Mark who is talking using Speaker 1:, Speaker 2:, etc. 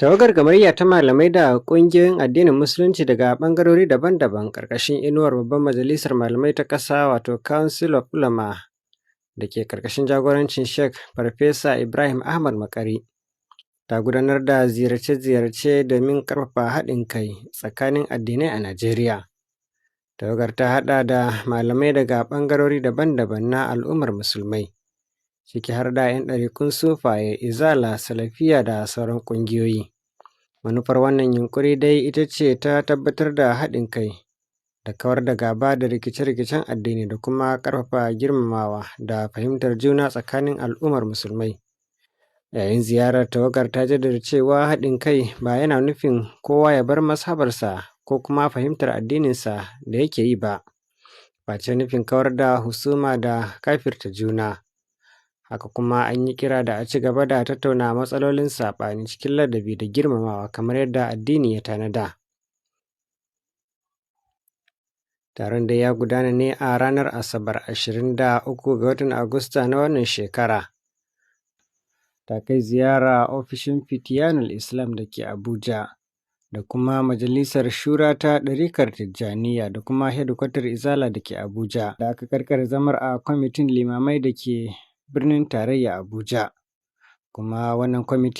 Speaker 1: Tawagar gamayya ta malamai da ƙungiyoyin addinin Musulunci daga ɓangarori daban-daban ƙarƙashin inuwar Babbar Majalisar Malamai ta ƙasa wato Council of Ulama da ke ƙarƙashin jagorancin Sheikh Farfesa Ibrahim Ahmad Makari ta gudanar da ziyarce-ziyarce domin ƙarfafa haɗin kai tsakanin addinai a Najeriya. Tawagar ta haɗa da malamai daga ɓangarori daban-daban na al'ummar musulmai, ciki har da 'yan ɗarikun sufaye, izala, salafiya da sauran ƙungiyoyi. Manufar wannan yunƙuri dai ita ce ta tabbatar da haɗin kai da kawar da gaba da rikice-rikicen addini da kuma ƙarfafa girmamawa da fahimtar juna tsakanin al'ummar musulmai. Yayin ziyarar, tawagar ta jaddada cewa haɗin kai ba yana nufin kowa ya bar mazhabarsa ko kuma fahimtar addininsa da yake yi ba, face nufin kawar da husuma da kafirta juna. Haka kuma an yi kira da a ci gaba da tattauna matsalolin saɓani cikin ladabi da girmamawa kamar yadda addini ya tanada. Taron dai ya gudana ne a ranar Asabar 23 ga watan Agusta na wannan shekara. Ta kai ziyara ofishin Fitiyanul Islam da ke Abuja da kuma Majalisar Shura ta ɗarikar Tijjaniya da kuma hedikwatar Izala da ke Abuja, da aka karkare zamar a kwamitin limamai da ke birnin tarayya Abuja. Kuma wannan kwamiti